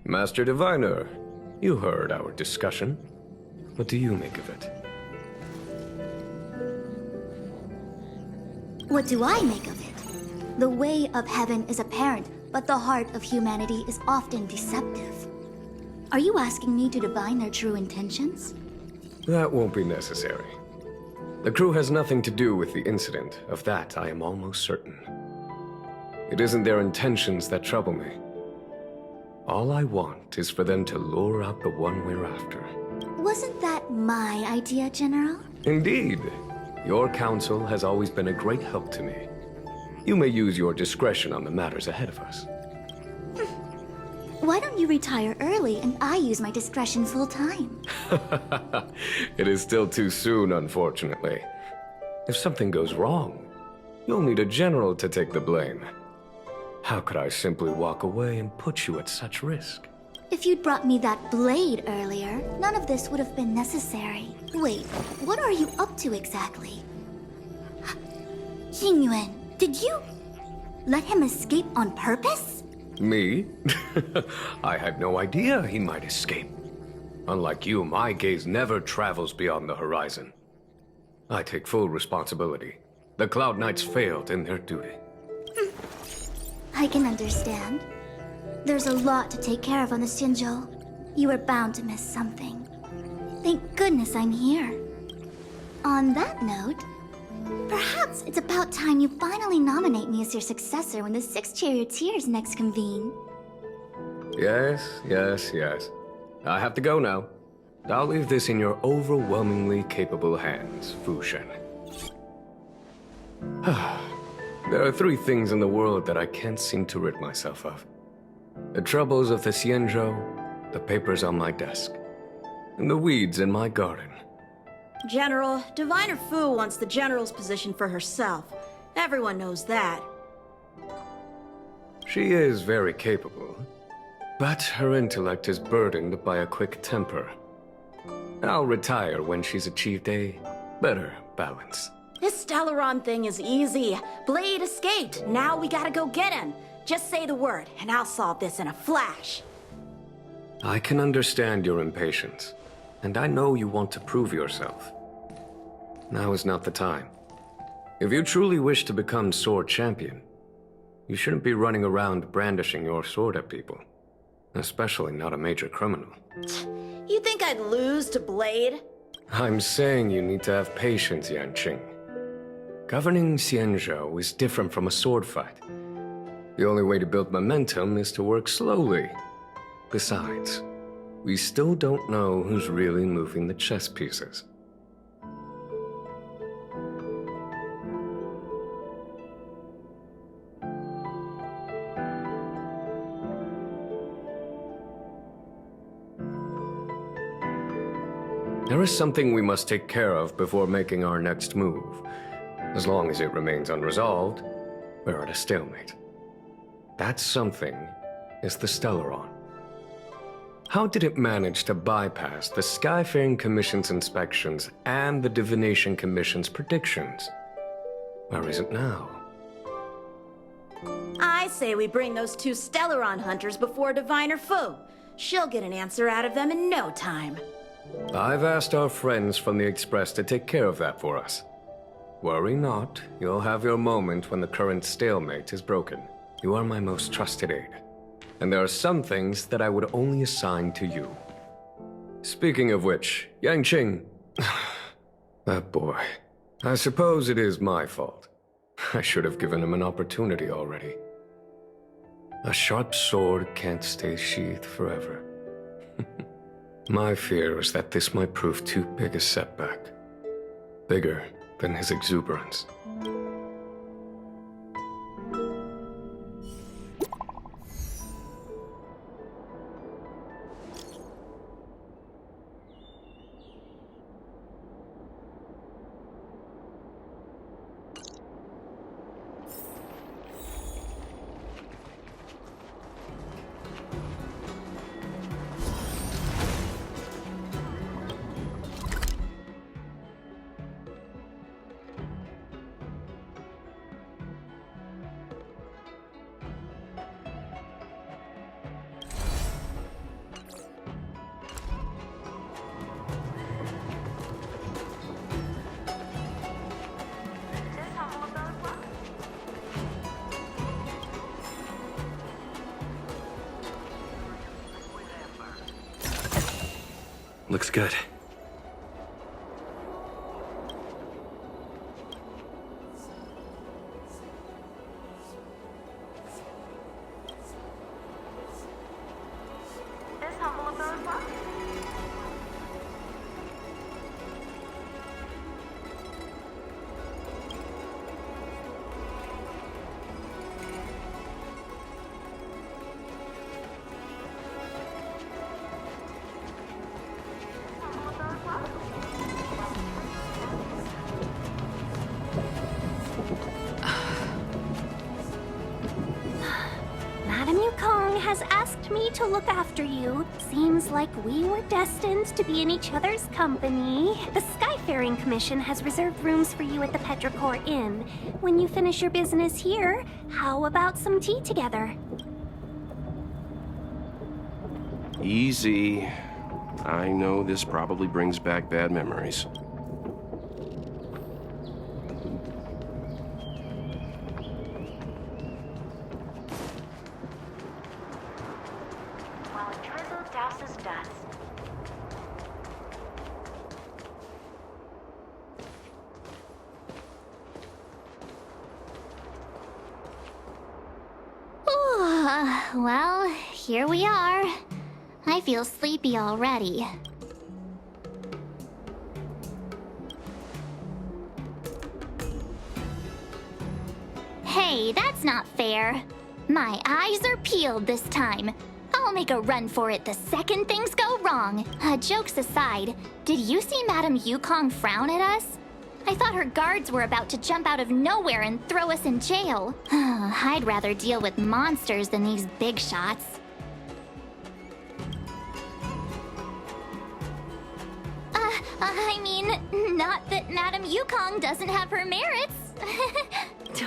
Master Diviner, you heard our discussion. What do you make of it? What do I make of it? The way of heaven is apparent, but the heart of humanity is often deceptive. Are you asking me to divine their true intentions? That won't be necessary. The crew has nothing to do with the incident. Of that, I am almost certain. It isn't their intentions that trouble me. All I want is for them to lure out the one we're after. Wasn't that my idea, General? Indeed. Your counsel has always been a great help to me. You may use your discretion on the matters ahead of us. Why don't you retire early and I use my discretion full time? It is still too soon, unfortunately. If something goes wrong, you'll need a general to take the blame. How could I simply walk away and put you at such risk? If you'd brought me that blade earlier, none of this would have been necessary. Wait, what are you up to exactly? Xingyuan, did you let him escape on purpose? Me? I had no idea he might escape. Unlike you, my gaze never travels beyond the horizon. I take full responsibility. The Cloud Knights failed in their duty. I can understand. There's a lot to take care of on the Xinzhou. You were bound to miss something. Thank goodness I'm here. On that note, perhaps it's about time you finally nominate me as your successor when the Six Charioteers next convene. Yes. I have to go now. I'll leave this in your overwhelmingly capable hands, Fu Shen. There are three things in the world that I can't seem to rid myself of. The troubles of the Xianzhou, the papers on my desk, and the weeds in my garden. General, Diviner Fu wants the General's position for herself. Everyone knows that. She is very capable, but her intellect is burdened by a quick temper. I'll retire when she's achieved a better balance. This Stellaron thing is easy. Blade escaped. Now we gotta go get him. Just say the word, and I'll solve this in a flash. I can understand your impatience, and I know you want to prove yourself. Now is not the time. If you truly wish to become sword champion, you shouldn't be running around brandishing your sword at people, especially not a major criminal. You think I'd lose to Blade? I'm saying you need to have patience, Yanqing. Governing Xianzhou is different from a sword fight. The only way to build momentum is to work slowly. Besides, we still don't know who's really moving the chess pieces. There is something we must take care of before making our next move. As long as it remains unresolved, we're at a stalemate. That something is the Stellaron. How did it manage to bypass the Skyfaring Commission's inspections and the Divination Commission's predictions? Where is it now? I say we bring those two Stellaron hunters before Diviner Fu. She'll get an answer out of them in no time. I've asked our friends from the Express to take care of that for us. Worry not, you'll have your moment when the current stalemate is broken. You are my most trusted aide, and there are some things that I would only assign to you. Speaking of which, Yanqing... that boy. I suppose it is my fault. I should have given him an opportunity already. A sharp sword can't stay sheathed forever. My fear is that this might prove too big a setback. Bigger than his exuberance. Looks good. Madam Yukong has asked me to look after you. Seems like we were destined to be in each other's company. The Skyfaring Commission has reserved rooms for you at the Petrichor Inn. When you finish your business here, how about some tea together? Easy. I know this probably brings back bad memories. While a drizzle douses dust. Well, here we are. I feel sleepy already. Hey, that's not fair. My eyes are peeled this time. I'll make a run for it the second things go wrong. Jokes aside, did you see Madam Yukong frown at us? I thought her guards were about to jump out of nowhere and throw us in jail. I'd rather deal with monsters than these big shots. I mean, not that Madam Yukong doesn't have her merits.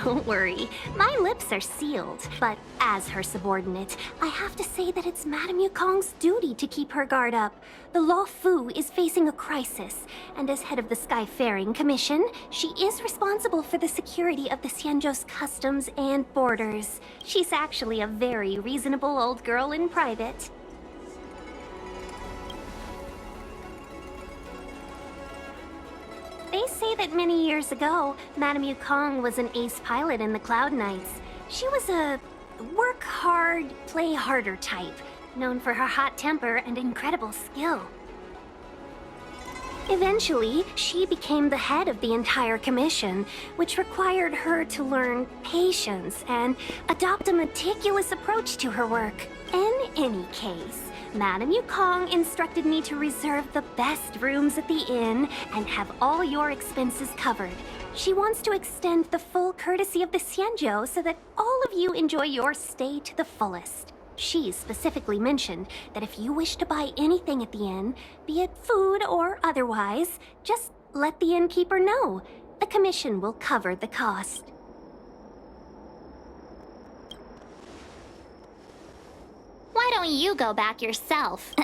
Don't worry, my lips are sealed. But as her subordinate, I have to say that it's Madame Yukong's duty to keep her guard up. The Law Fu is facing a crisis, and as head of the Skyfaring Commission, she is responsible for the security of the Xianzhou's customs and borders. She's actually a very reasonable old girl in private. They say that many years ago, Madame Yukong was an ace pilot in the Cloud Knights. She was a work hard, play harder type, known for her hot temper and incredible skill. Eventually, she became the head of the entire commission, which required her to learn patience and adopt a meticulous approach to her work. In any case, Madame Yukong instructed me to reserve the best rooms at the inn and have all your expenses covered. She wants to extend the full courtesy of the Xianzhou so that all of you enjoy your stay to the fullest. She specifically mentioned that if you wish to buy anything at the inn, be it food or otherwise, just let the innkeeper know. The commission will cover the cost. Why don't you go back yourself?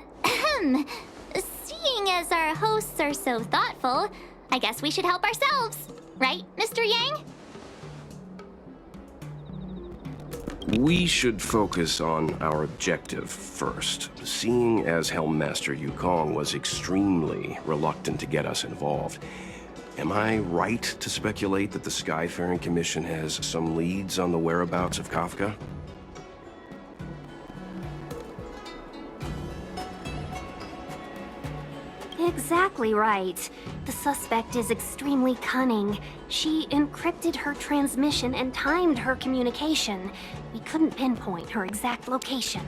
Seeing as our hosts are so thoughtful, I guess we should help ourselves. Right, Mr. Yang? We should focus on our objective first. Seeing as Helmmaster Yukong was extremely reluctant to get us involved, am I right to speculate that the Skyfaring Commission has some leads on the whereabouts of Kafka? Exactly right. The suspect is extremely cunning. She encrypted her transmission and timed her communication. We couldn't pinpoint her exact location.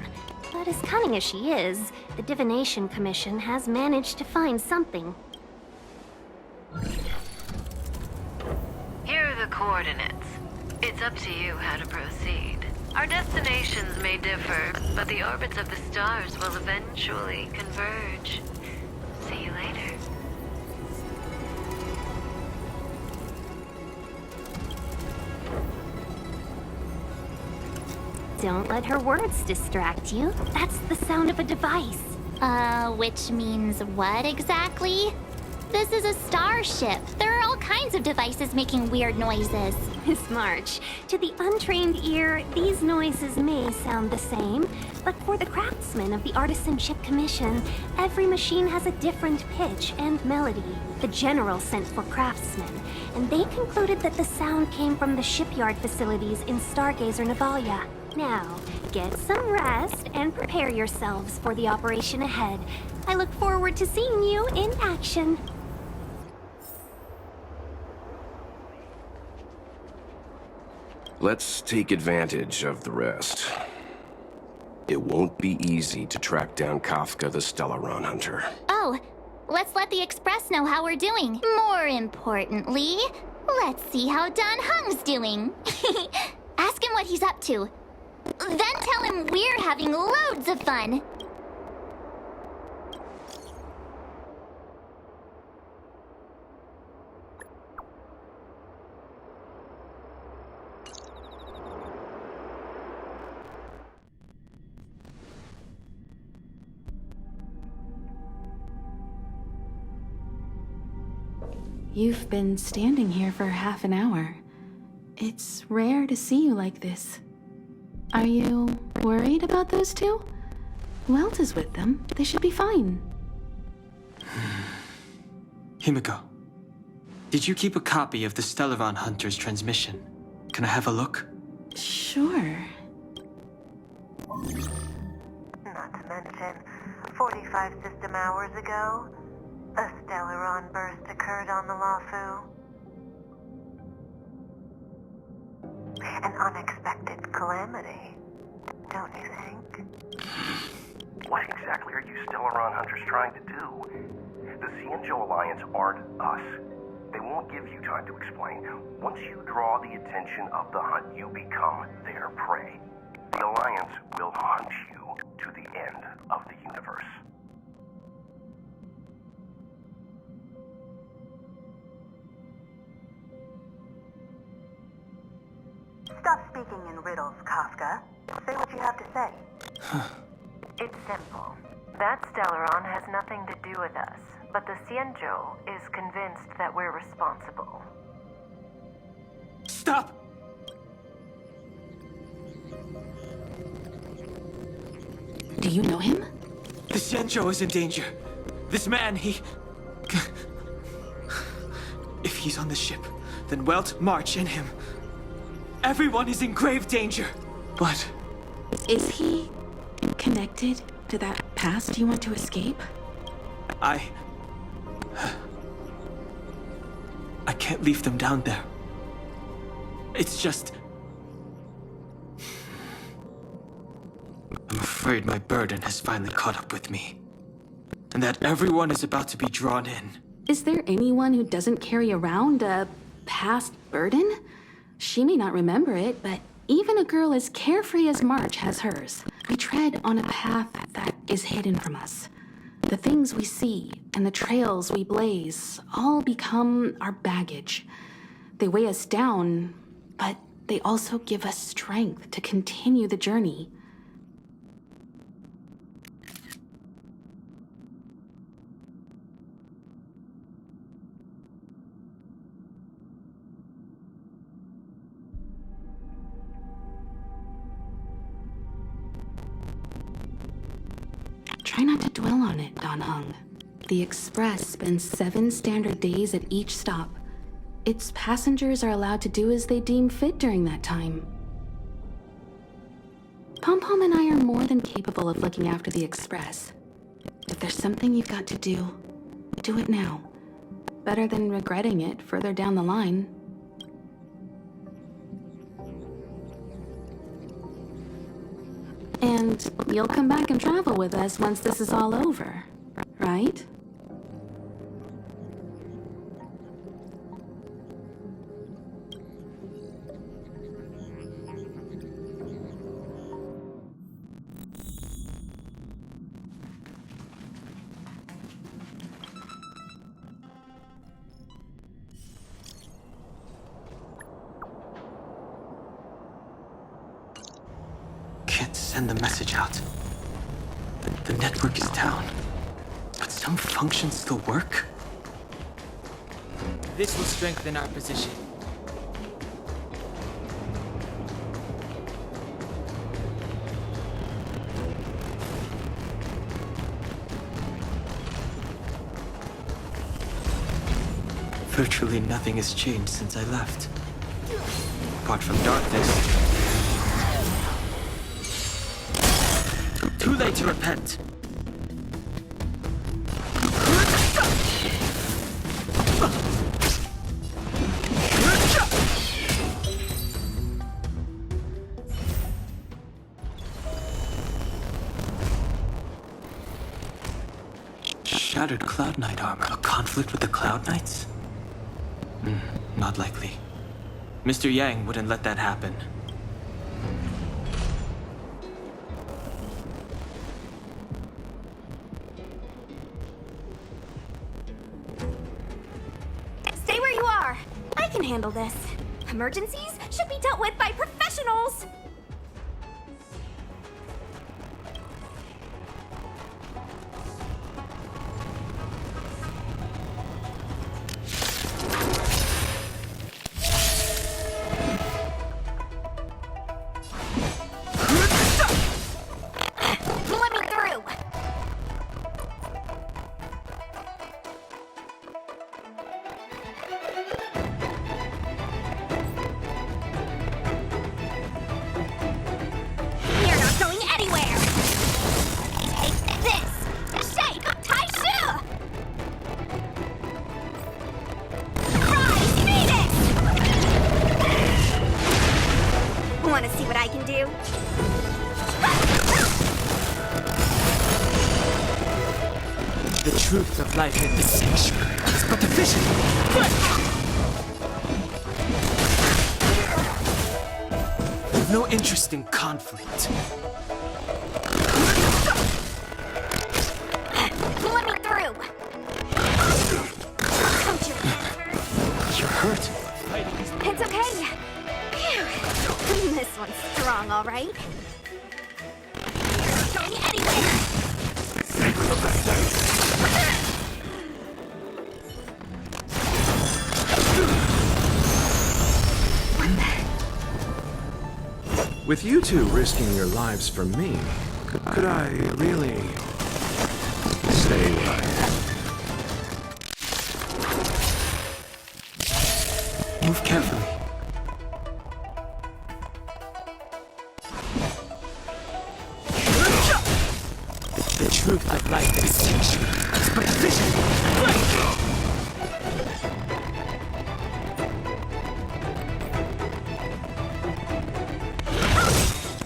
But as cunning as she is, the Divination Commission has managed to find something. Here are the coordinates. It's up to you how to proceed. Our destinations may differ, but the orbits of the stars will eventually converge. See you later. Don't let her words distract you. That's the sound of a device. Which means what exactly? This is a starship. There are all kinds of devices making weird noises. Miss March, to the untrained ear, these noises may sound the same, but for the craftsmen of the Artisanship Commission, every machine has a different pitch and melody. The General sent for craftsmen, and they concluded that the sound came from the shipyard facilities in Stargazer Navalia. Now, get some rest and prepare yourselves for the operation ahead. I look forward to seeing you in action. Let's take advantage of the rest. It won't be easy to track down Kafka the Stellaron Hunter. Oh, let's let the Express know how we're doing. More importantly, let's see how Don Hung's doing. Ask him what he's up to. Then tell him we're having loads of fun. You've been standing here for half an hour. It's rare to see you like this. Are you worried about those two? Welt is with them. They should be fine. Himiko, did you keep a copy of the Stellaron Hunter's transmission? Can I have a look? Sure. Not to mention, 45 system hours ago, a Stellaron burst occurred on the Lafu. An unexpected calamity, don't you think? What exactly are you Stellaron Hunters trying to do? The Cienjo Alliance aren't us. They won't give you time to explain. Once you draw the attention of the hunt, you become their prey. The Alliance will hunt you to the end of the universe. Stop speaking in riddles, Kafka. Say what you have to say. It's simple. That Stellaron has nothing to do with us, but the Cienjo is convinced that we're responsible. Stop! Do you know him? The Cienjo is in danger. This man, he... If he's on the ship, then Welt, March, and him. Everyone is in grave danger. But Is he connected to that past you want to escape? I can't leave them down there. It's just... I'm afraid my burden has finally caught up with me. And that everyone is about to be drawn in. Is there anyone who doesn't carry around a past burden? She may not remember it, but even a girl as carefree as March has hers. We tread on a path that is hidden from us. The things we see and the trails we blaze all become our baggage. They weigh us down, but they also give us strength to continue the journey. Try not to dwell on it, Don Hung. The Express spends 7 standard days at each stop. Its passengers are allowed to do as they deem fit during that time. Pom-Pom and I are more than capable of looking after the Express. If there's something you've got to do it now. Better than regretting it further down the line. And you'll come back and travel with us once this is all over, right? Can't send the message out. The network is down. But some functions still work? This will strengthen our position. Virtually nothing has changed since I left. Apart from darkness. Too late to repent. Shattered Cloud Knight armor. A conflict with the Cloud Knights? Not likely. Mr. Yang wouldn't let that happen. Stay where you are. I can handle this. Emergencies should be dealt with by professionals. Let me through. You're not going anywhere. Take this, the shape of Taishu. Rise, Phoenix! Want to see what I can do? The truth of life in this sanctuary is but a vision. I've no interest in conflict. Let me through. Don't you You're hurt. It's okay. Phew. This one's strong, all right. You're not going anywhere. With you two risking your lives for me, could I really stay where I am? Move carefully. The truth of life is sanctuary. It's but a vision.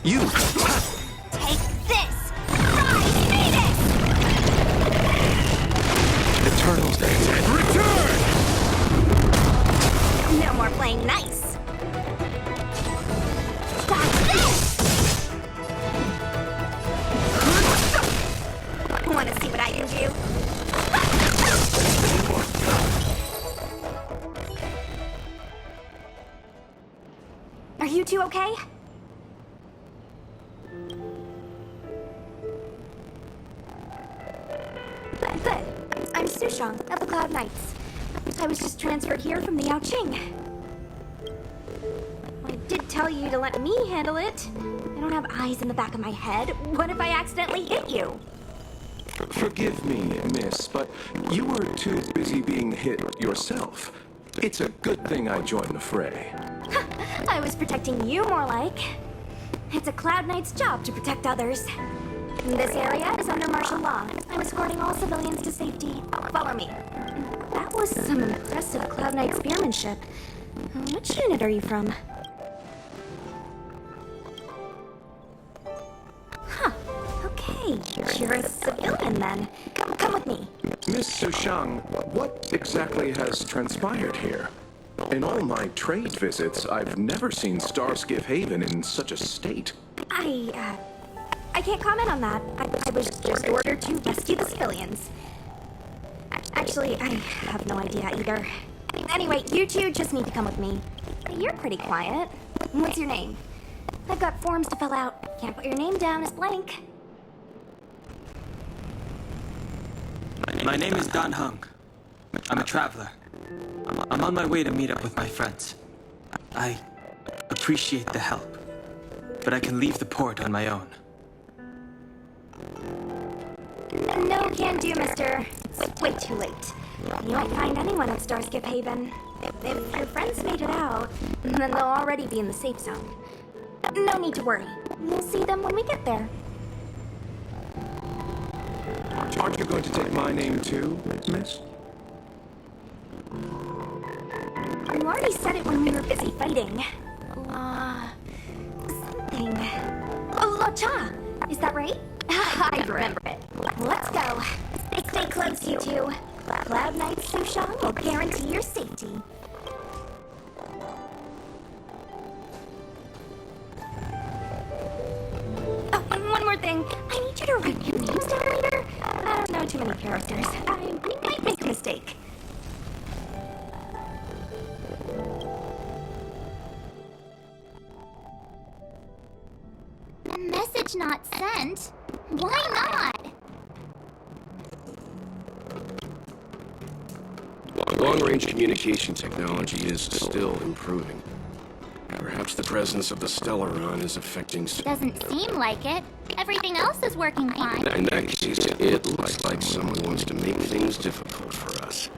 You! Take this! Rise, Phoenix! Eternals Dance. Return! No more playing nice. Got this! Want to see what I can do? Are you two okay? Good. I'm Sushang of the Cloud Knights. I was just transferred here from the Yaoqing. I did tell you to let me handle it. I don't have eyes in the back of my head. What if I accidentally hit you? Forgive me, miss, but you were too busy being hit yourself. It's a good thing I joined the fray. I was protecting you more like. It's a Cloud Knight's job to protect others. This area is under martial law. I'm escorting all civilians to safety. Follow me. That was some impressive Cloud Knight spearmanship. Which unit are you from? Huh. Okay, you're a civilian then. Come with me. Miss Sushang, what exactly has transpired here? In all my trade visits, I've never seen Starskiff Haven in such a state. I can't comment on that. I was just ordered to rescue the civilians. Actually, I have no idea either. Anyway, you two just need to come with me. You're pretty quiet. What's your name? I've got forms to fill out. Can't put your name down as blank. My name is Dan Hung. I'm a traveler. I'm on my way to meet up with my friends. I appreciate the help, but I can leave the port on my own. No can do, mister. It's way too late. You won't find anyone at Starskip Haven. If your friends made it out, then they'll already be in the safe zone. No need to worry. We'll see them when we get there. Aren't you going to take my name too, miss? You already said it when we were busy fighting. Something. Oh, La Cha! Is that right? I remember it. Let's go. Stay close, you two. Cloud Knight Sushang will guarantee your safety. Oh, and one more thing. I need you to write your names down later. I don't know too many characters. I might make a mistake. Message not sent? Why not? Long-range communication technology is still improving. Perhaps the presence of the Stellaron is affecting... Doesn't seem like it. Everything else is working fine. In that case, it looks like someone wants to make things difficult for us.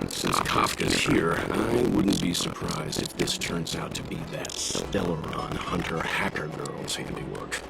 Since Kafka's here, I wouldn't be surprised if this turns out to be that Stellaron hunter-hacker girl's handiwork.